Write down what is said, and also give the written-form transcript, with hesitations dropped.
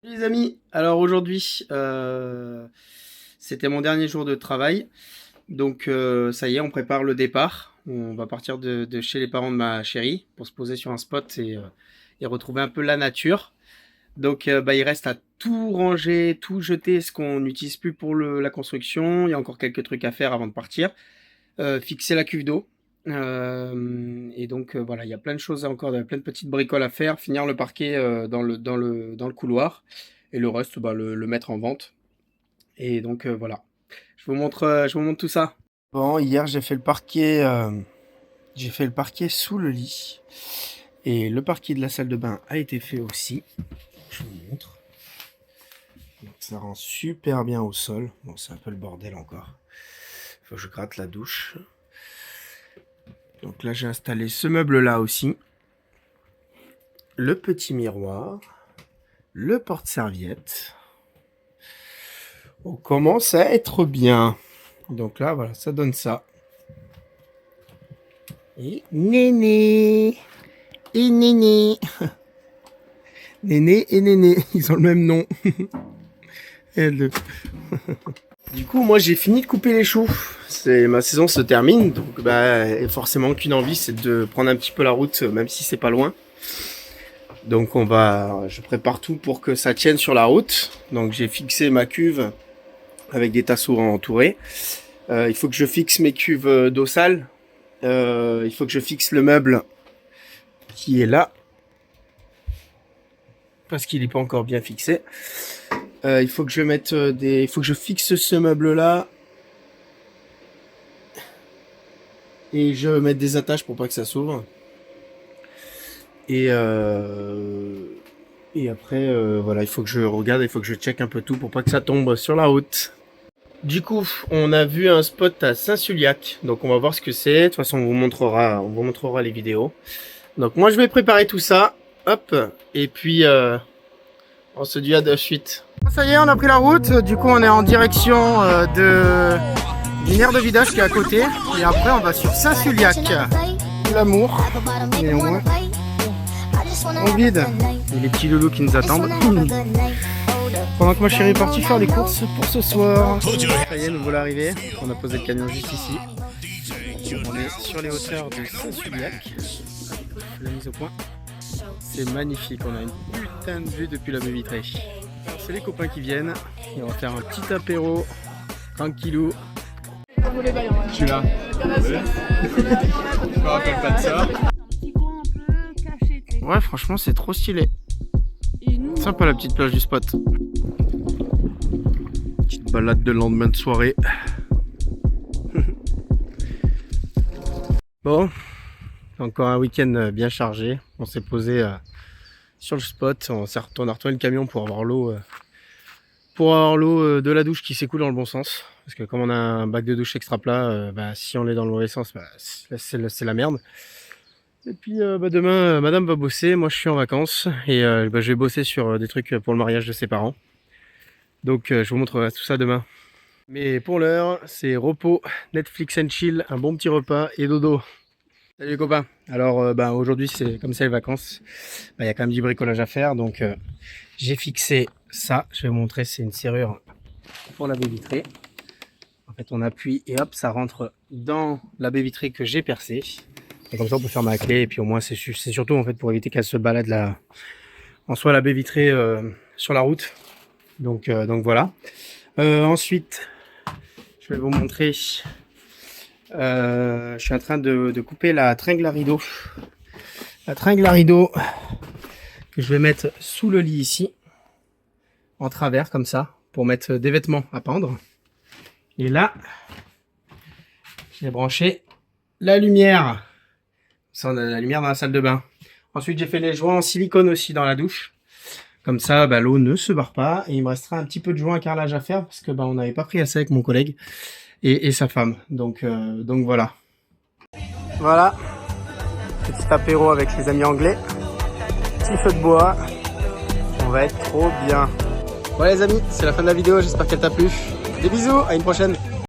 Les amis, alors aujourd'hui, c'était mon dernier jour de travail, donc ça y est, on prépare le départ. On va partir de chez les parents de ma chérie pour se poser sur un spot et retrouver un peu la nature. Donc il reste à tout ranger, tout jeter, ce qu'on n'utilise plus pour la construction. Il y a encore quelques trucs à faire avant de partir. Fixer la cuve d'eau. Et donc voilà, il y a plein de choses encore, plein de petites bricoles à faire, finir le parquet dans le couloir et le reste le mettre en vente. Et donc voilà, je vous montre tout ça. Bon, hier j'ai fait le parquet sous le lit et le parquet de la salle de bain a été fait aussi. Je vous montre. Donc, ça rend super bien au sol. Bon, c'est un peu le bordel encore. Faut que je gratte la douche. Donc là, j'ai installé ce meuble-là aussi. Le petit miroir. Le porte-serviette. On commence à être bien. Donc là, voilà, ça donne ça. Et Néné. Et Néné. Néné et Néné, ils ont le même nom. Du coup, moi j'ai fini de couper les choux. Ma saison se termine, donc forcément qu'une envie, c'est de prendre un petit peu la route, même si c'est pas loin. Donc je prépare tout pour que ça tienne sur la route. Donc j'ai fixé ma cuve avec des tasseaux entourés. Il faut que je fixe mes cuves d'eau sale. Il faut que je fixe le meuble qui est là, parce qu'il n'est pas encore bien fixé. Il faut que je fixe ce meuble là et je mette des attaches pour pas que ça s'ouvre. Et après voilà, il faut que je regarde, il faut que je check un peu tout pour pas que ça tombe sur la route. Du coup, on a vu un spot à Saint-Suliac, donc on va voir ce que c'est. De toute façon, on vous montrera les vidéos. Donc moi, je vais préparer tout ça, hop, et puis on se dit à de suite. Ça y est, on a pris la route. Du coup, on est en direction d'une aire de vidage qui est à côté, et après, on va sur Saint-Suliac. L'amour, néanmoins. On vide. Et les petits loulous qui nous attendent. Pendant que ma chérie est partie faire les courses pour ce soir. Ça y est, nous voilà arrivés. On a posé le camion juste ici. On est sur les hauteurs de Saint-Suliac. La mise au point. C'est magnifique, on a une putain de vue depuis la baie vitrée. C'est les copains qui viennent et on va faire un petit apéro tranquillou. Je suis là. Je me rappelle pas de ça. Ouais, franchement, c'est trop stylé. Sympa la petite plage du spot. Petite balade de lendemain de soirée. Bon, encore un week-end bien chargé. On s'est posé sur le spot. On a retourné le camion pour avoir l'eau de la douche qui s'écoule dans le bon sens. Parce que comme on a un bac de douche extra plat, si on est dans le mauvais sens, c'est la merde. Et puis demain, madame va bosser, moi je suis en vacances et je vais bosser sur des trucs pour le mariage de ses parents. Donc je vous montrerai tout ça demain. Mais pour l'heure, c'est repos, Netflix and chill, un bon petit repas et dodo. Salut les copains. Alors aujourd'hui, c'est comme c'est les vacances, il y a quand même du bricolage à faire. Donc j'ai fixé ça, je vais vous montrer, c'est une serrure pour la baie vitrée. En fait on appuie et hop, ça rentre dans la baie vitrée que j'ai percée. Et comme ça on peut fermer la clé et puis au moins c'est surtout en fait pour éviter qu'elle se balade en soi la baie vitrée sur la route. Donc voilà. Ensuite je vais vous montrer, je suis en train de couper la tringle à rideau. La tringle à rideau que je vais mettre sous le lit ici, en travers comme ça, pour mettre des vêtements à pendre. Et là, j'ai branché la lumière. Ça, on a la lumière dans la salle de bain. Ensuite, j'ai fait les joints en silicone aussi dans la douche. Comme ça, l'eau ne se barre pas. Et il me restera un petit peu de joint à carrelage à faire parce que on n'avait pas pris assez avec mon collègue et sa femme. Donc voilà. Voilà. Petit apéro avec les amis anglais. Petit feu de bois. On va être trop bien. Voilà les amis, c'est la fin de la vidéo. J'espère qu'elle t'a plu. Des bisous, à une prochaine.